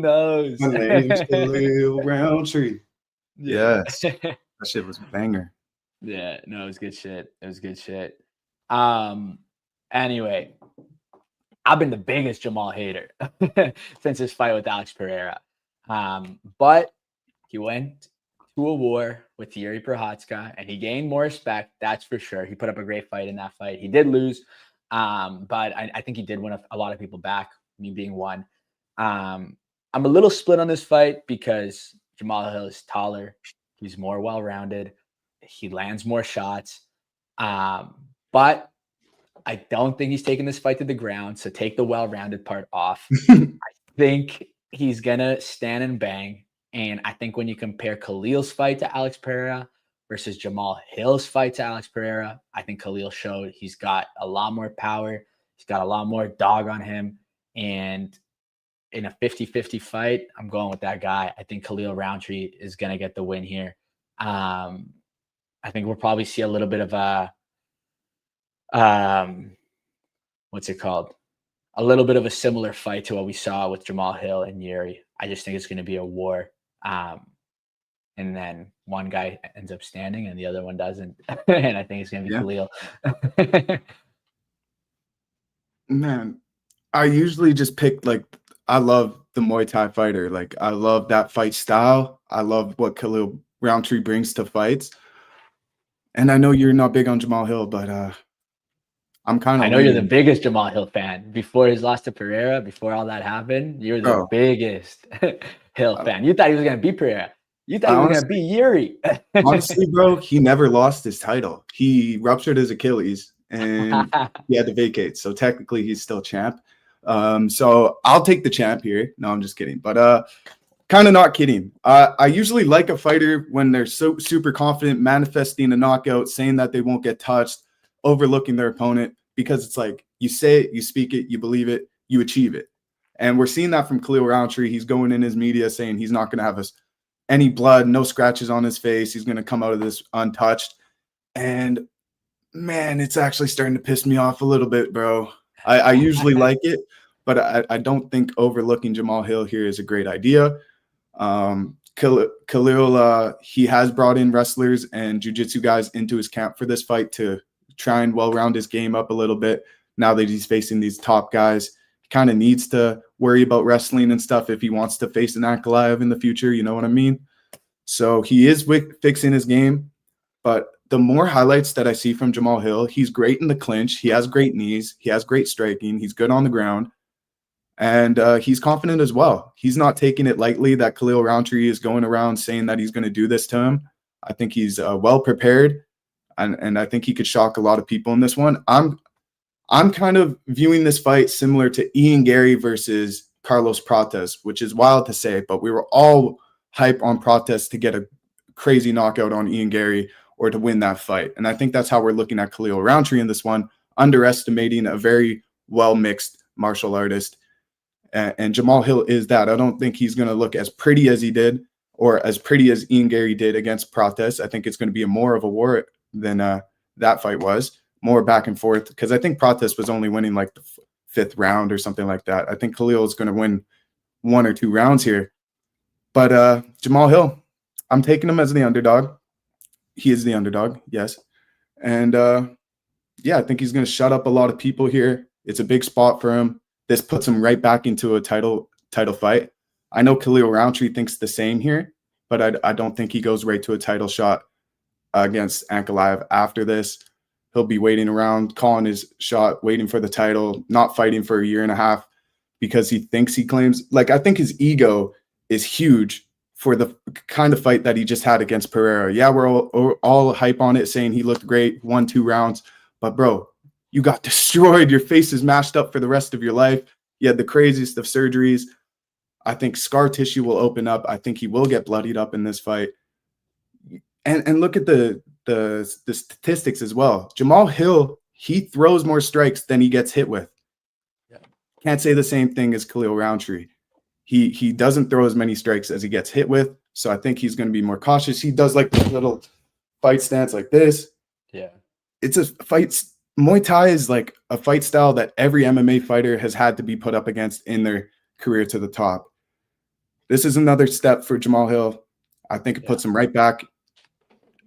knows. My name's Khalil Rountree. Yes. That shit was a banger. Yeah, no, it was good shit. Anyway, I've been the biggest Jamahal hater since his fight with Alex Pereira. But he went to a war with Yuri Prochazka, and he gained more respect, that's for sure. He put up a great fight in that fight. He did lose, but I think he did win a lot of people back, me being one. I'm a little split on this fight because Jamahal Hill is taller. He's more well-rounded. He lands more shots. But I don't think he's taking this fight to the ground, so take the well-rounded part off. I think he's going to stand and bang. And I think when you compare Khalil's fight to Alex Pereira versus Jamahal Hill's fight to Alex Pereira, I think Khalil showed he's got a lot more power. He's got a lot more dog on him. And in a 50-50 fight, I'm going with that guy. I think Khalil Rountree is going to get the win here. I think we'll probably see a little bit of a, what's it called? A little bit of a similar fight to what we saw with Jamahal Hill and Yuri. I just think it's going to be a war. And then one guy ends up standing and the other one doesn't. And I think it's going to be Khalil. Man, I usually just pick, like, I love the Muay Thai fighter. Like, I love that fight style. I love what Khalil Rountree brings to fights. And I know you're not big on Jamahal Hill, but I'm kind of. I know you're the biggest Jamahal Hill fan. Before his loss to Pereira, before all that happened, you're the biggest Hill fan. You thought he was going to beat Pereira. You thought he was going to beat Yuri. Honestly, bro, he never lost his title. He ruptured his Achilles and he had to vacate. So technically, he's still champ. So I'll take the champ here. No, I'm just kidding. But kind of not kidding. I usually like a fighter when they're so super confident, manifesting a knockout, saying that they won't get touched, overlooking their opponent, because it's like you say it, you speak it, you believe it, you achieve it. And we're seeing that from Khalil Rountree. He's going in his media saying he's not going to have any blood, no scratches on his face. He's going to come out of this untouched. And man, it's actually starting to piss me off a little bit, bro. I usually like it, but I don't think overlooking Jamahal Hill here is a great idea. Khalil, he has brought in wrestlers and jiu-jitsu guys into his camp for this fight to try and well-round his game up a little bit. Now that he's facing these top guys, he kind of needs to worry about wrestling and stuff if he wants to face an Ankalaev in the future. You know what I mean? So he is fixing his game. But the more highlights that I see from Jamahal Hill, he's great in the clinch. He has great knees. He has great striking. He's good on the ground. And he's confident as well. He's not taking it lightly that Khalil Rountree is going around saying that he's going to do this to him. I think he's well prepared, and I think he could shock a lot of people in this one. I'm kind of viewing this fight similar to Ian Gary versus Carlos Prates, which is wild to say, but we were all hype on Prates to get a crazy knockout on Ian Gary or to win that fight. And I think that's how we're looking at Khalil Rountree in this one, underestimating a very well-mixed martial artist. And Jamahal Hill is that. I don't think he's going to look as pretty as he did or as pretty as Ian Gary did against Prates. I think it's going to be more of a war than that fight was, more back and forth, because I think Prates was only winning like the fifth round or something like that. I think Khalil is going to win 1 or 2 rounds here. But Jamahal Hill, I'm taking him as the underdog. He is the underdog, yes. And yeah, I think he's going to shut up a lot of people here. It's a big spot for him. This puts him right back into a title fight. I know Khalil Rountree thinks the same here, but I don't think he goes right to a title shot against Ankalaev after this. He'll be waiting around, calling his shot, waiting for the title, not fighting for a year and a half because he thinks he claims. Like, I think his ego is huge for the kind of fight that he just had against Pereira. Yeah, we're all hype on it, saying he looked great, won 2 rounds. But, bro, you got destroyed. Your face is mashed up for the rest of your life. You had the craziest of surgeries. I think scar tissue will open up. I think he will get bloodied up in this fight. And look at the statistics as well. Jamahal Hill, he throws more strikes than he gets hit with. Yeah. Can't say the same thing as Khalil Rountree. He doesn't throw as many strikes as he gets hit with. So I think he's going to be more cautious. He does like the little fight stance like this. Yeah. It's a fight. Muay Thai is like a fight style that every MMA fighter has had to be put up against in their career to the top. This is another step for Jamahal Hill. I think it puts him right back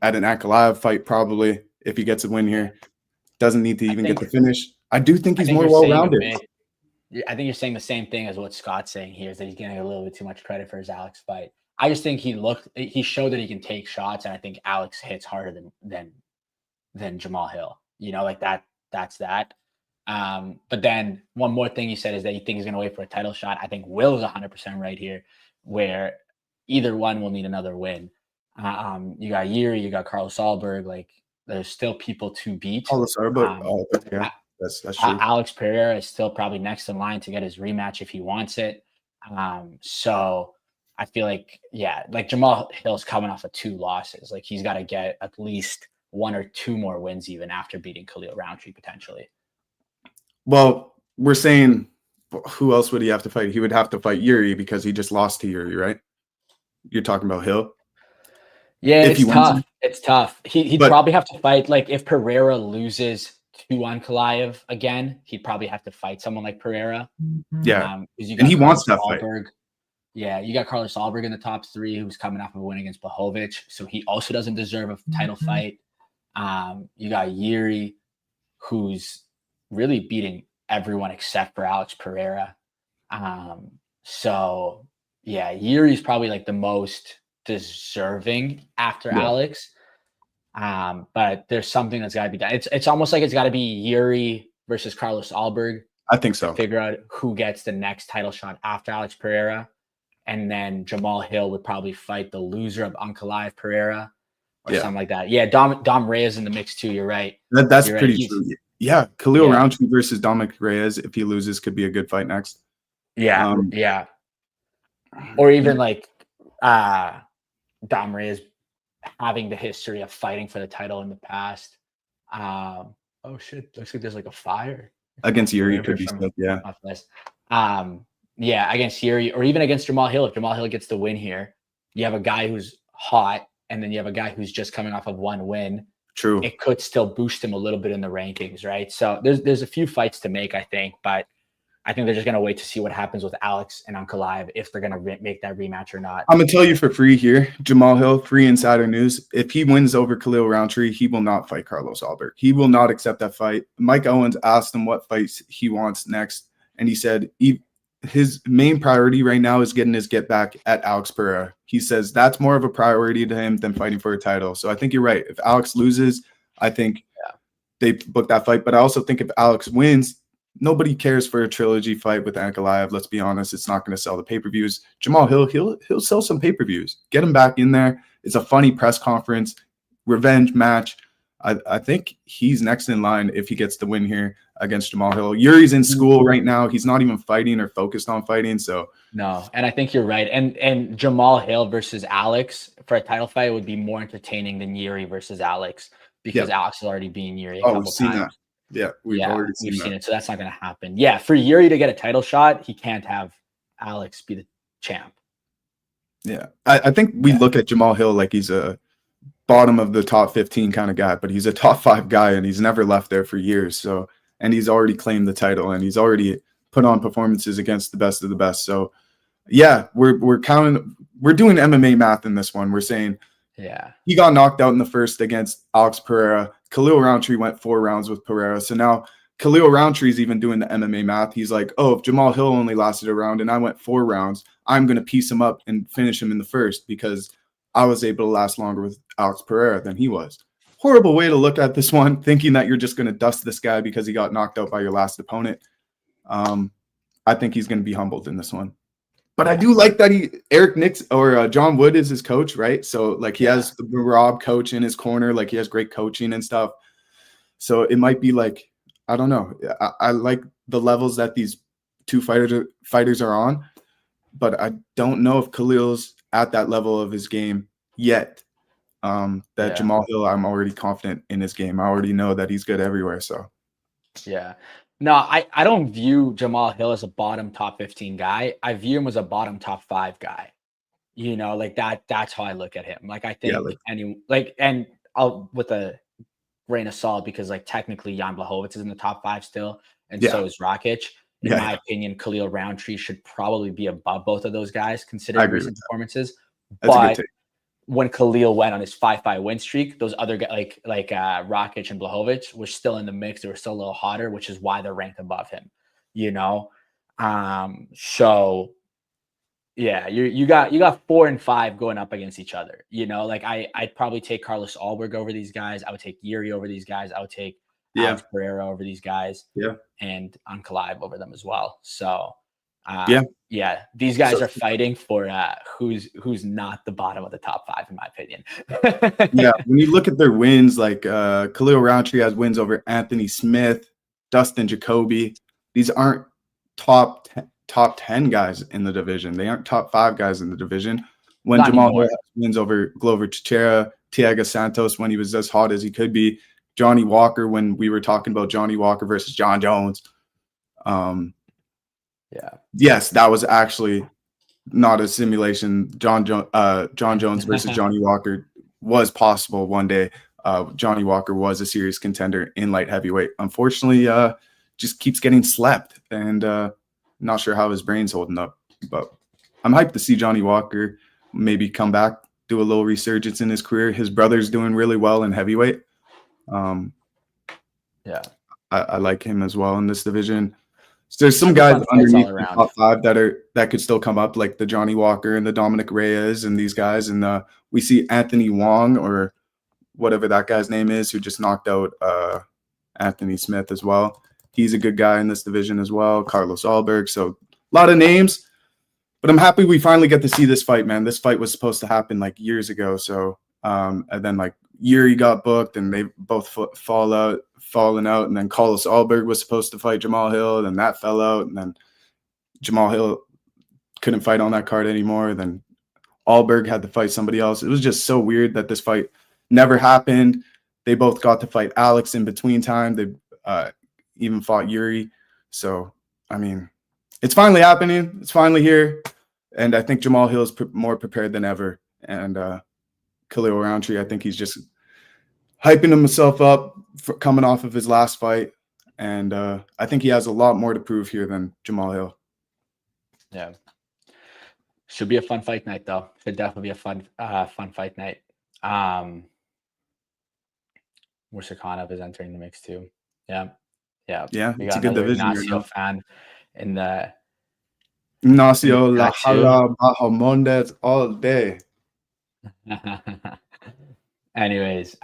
at an Ankalaev fight probably if he gets a win here. Doesn't need to even get the finish. I do think he's more well-rounded. I think you're saying the same thing as what Scott's saying here, is that he's getting a little bit too much credit for his Alex fight. I just think he showed that he can take shots, and I think Alex hits harder than Jamahal Hill. You know, like that's that. But then one more thing you said is that you think he's going to wait for a title shot. I think Will's 100% right here, where either one will need another win. You got Yuri, you got Carlos Alberg. Like, there's still people to beat. Carlos Alberg, yeah, that's true. Alex Pereira is still probably next in line to get his rematch if he wants it. So I feel like, like Jamahal Hill's coming off of 2 losses. Like he's got to get at least 1 or 2 more wins even after beating Khalil Rountree potentially. Well, we're saying who else would he have to fight? He would have to fight Yuri because he just lost to Yuri, right? You're talking about Hill? Yeah, it's tough. It's tough. He'd probably have to fight, like, if Pereira loses to Ankalaev again, he'd probably have to fight someone like Pereira. Yeah, and he wants that fight. Yeah, you got Carlos Alberg in the top 3, who's coming off of a win against Blachowicz, so he also doesn't deserve a title fight. You got Yuri, who's really beating everyone except for Alex Pereira. So yeah, Yuri's probably like the most deserving after Alex. But there's something that's got to be done. It's almost like it's got to be Yuri versus Carlos Alberg. I think so. Figure out who gets the next title shot after Alex Pereira. And then Jamahal Hill would probably fight the loser of Ankalaev Pereira or something like that. Yeah, Dom Reyes in the mix too. You're right. That's pretty true. Yeah, Khalil Rountree versus Dominic Reyes, if he loses, could be a good fight next. Yeah, or even like Dom Reyes having the history of fighting for the title in the past. Oh shit! Looks like there's like a fire against Yuri. Could be stuff, against Yuri, or even against Jamahal Hill. If Jamahal Hill gets the win here, you have a guy who's hot, and then you have a guy who's just coming off of 1 win. True. It could still boost him a little bit in the rankings, right? So there's a few fights to make, I think, but I think they're just gonna wait to see what happens with Alex and Ankalaev, if they're gonna make that rematch or not. I'm gonna tell you for free here, Jamahal Hill, free insider news. If he wins over Khalil Rountree, he will not fight Carlos Alberg. He will not accept that fight. Mike Owens asked him what fights he wants next, and he said his main priority right now is getting his get back at Alex Pereira. He says that's more of a priority to him than fighting for a title. So I think you're right. If Alex loses, I think they book that fight. But I also think if Alex wins, nobody cares for a trilogy fight with Ankalaev. Let's be honest. It's not going to sell the pay-per-views. Jamahal Hill, he'll sell some pay-per-views. Get him back in there. It's a funny press conference, revenge match. I think he's next in line if he gets the win here against Jamahal Hill. Yuri's in school right now. He's not even fighting or focused on fighting. So no, and I think you're right. And Jamahal Hill versus Alex for a title fight would be more entertaining than Yuri versus Alex, because Alex is already beating Yuri a couple times. That. Yeah, we've already seen it. So that's not going to happen. Yeah, for Yuri to get a title shot, he can't have Alex be the champ. Yeah, I think we look at Jamahal Hill like he's a bottom of the top 15 kind of guy, but he's a top 5 guy, and he's never left there for years. So, and he's already claimed the title, and he's already put on performances against the best of the best. So, yeah, we're doing MMA math in this one. We're saying, he got knocked out in the first against Alex Pereira. Khalil Rountree went 4 rounds with Pereira. So now Khalil Rountree is even doing the MMA math. He's like, oh, if Jamahal Hill only lasted a round and I went 4 rounds, I'm going to piece him up and finish him in the first because I was able to last longer with Alex Pereira than he was. Horrible way to look at this one, thinking that you're just going to dust this guy because he got knocked out by your last opponent. I think he's going to be humbled in this one. But I do like that Eric Nix or John Wood is his coach, right? So like he has the Rob coach in his corner, like he has great coaching and stuff. So it might be like, I don't know. I like the levels that these two fighters are on, but I don't know if Khalil's at that level of his game yet. Jamahal Hill, I'm already confident in his game. I already know that he's good everywhere. So no, I don't view Jamahal Hill as a bottom top 15 guy. I view him as a bottom top 5 guy. You know, like that's how I look at him. Like I think and I'll with a grain of salt, because like technically Jan Blachowicz is in the top 5 still, and so is Rakic. In my opinion, Khalil Rountree should probably be above both of those guys, considering recent performances. But when Khalil went on his 5-5 win streak, those other guys like Rakic and Blachowicz were still in the mix. They were still a little hotter, which is why they're ranked above him. You know, so yeah, you got 4 and 5 going up against each other. You know, like I'd probably take Carlos Alberg over these guys. I would take Yuri over these guys. I would take Alex Pereira over these guys. And Ankalaev over them as well. So these guys are fighting for who's not the bottom of the top 5 in my opinion. When you look at their wins, like Khalil Rountree has wins over Anthony Smith, Dustin Jacoby. These aren't top top 10 guys in the division. They aren't top 5 guys in the division. When Not Jamahal anymore. wins over Glover Teixeira, Thiago Santos when he was as hot as he could be, Johnny Walker when we were talking about Johnny Walker versus John Jones. Yes, that was actually not a simulation. John Jones versus Johnny Walker was possible one day. Johnny Walker was a serious contender in light heavyweight. Unfortunately, just keeps getting slept, and not sure how his brain's holding up. But I'm hyped to see Johnny Walker maybe come back, do a little resurgence in his career. His brother's doing really well in heavyweight. I like him as well in this division. So there's some guys underneath the top 5 that could still come up, like the Johnny Walker and the Dominic Reyes and these guys. And we see Anthony Wong, or whatever that guy's name is, who just knocked out Anthony Smith as well. He's a good guy in this division as well. Carlos Alberg. So a lot of names. But I'm happy we finally get to see this fight, man. This fight was supposed to happen like years ago. So and then like Yuri got booked, and they both fallen out. And then Carlos Alberg was supposed to fight Jamahal Hill, and that fell out. And then Jamahal Hill couldn't fight on that card anymore. Then Alberg had to fight somebody else. It was just so weird that this fight never happened. They both got to fight Alex in between time. They even fought Yuri. So, I mean, it's finally happening. It's finally here. And I think Jamahal Hill is more prepared than ever. And Khalil Rountree, I think he's just hyping himself up for coming off of his last fight. And I think he has a lot more to prove here than Jamahal Hill. Yeah. Should be a fun fight night, though. Should definitely be a fun fight night. Musayev is entering the mix too. Yeah. It's a good division. Ignacio fan in the Ignacio, La Hala, Bahamondes all day. Anyways,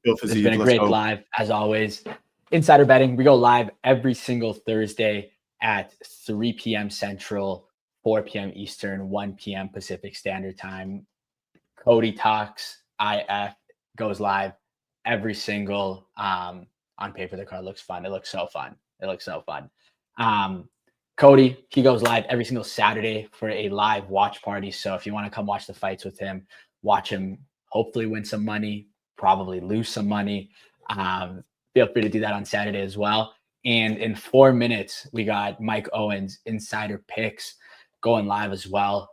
it's been a great live as always. Insider betting, we go live every single Thursday at 3 p.m. Central, 4 p.m. Eastern, 1 p.m. Pacific Standard Time. Cody Talks IF goes live every single on paper. The card looks fun. It looks so fun. Cody, he goes live every single Saturday for a live watch party. So if you want to come watch the fights with him, watch him hopefully win some money, probably lose some money. Feel free to do that on Saturday as well. And in 4 minutes, we got Mike Owens Insider Picks going live as well.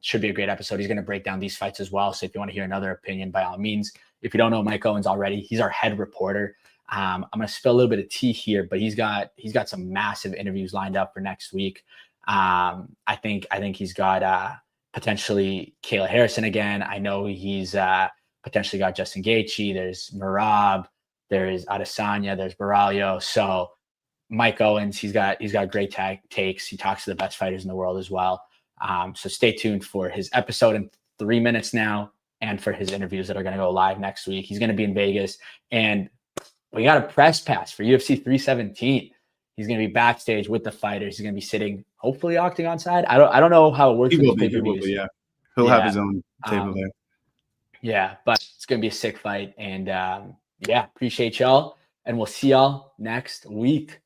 Should be a great episode. He's going to break down these fights as well. So if you want to hear another opinion, by all means. If you don't know Mike Owens already, he's our head reporter. I'm going to spill a little bit of tea here, but he's got some massive interviews lined up for next week. I think he's got potentially Kayla Harrison again. I know he's potentially got Justin Gaethje. There's Merab. There's Adesanya. There's Baralho. So Mike Owens, he's got great takes. He talks to the best fighters in the world as well. So stay tuned for his episode in 3 minutes now, and for his interviews that are going to go live next week. He's going to be in Vegas, and we got a press pass for UFC 317. He's going to be backstage with the fighters. He's going to be sitting, hopefully, octagon side. I don't know how it works. He will be. He'll have his own table there. Yeah, but it's going to be a sick fight. And appreciate y'all. And we'll see y'all next week.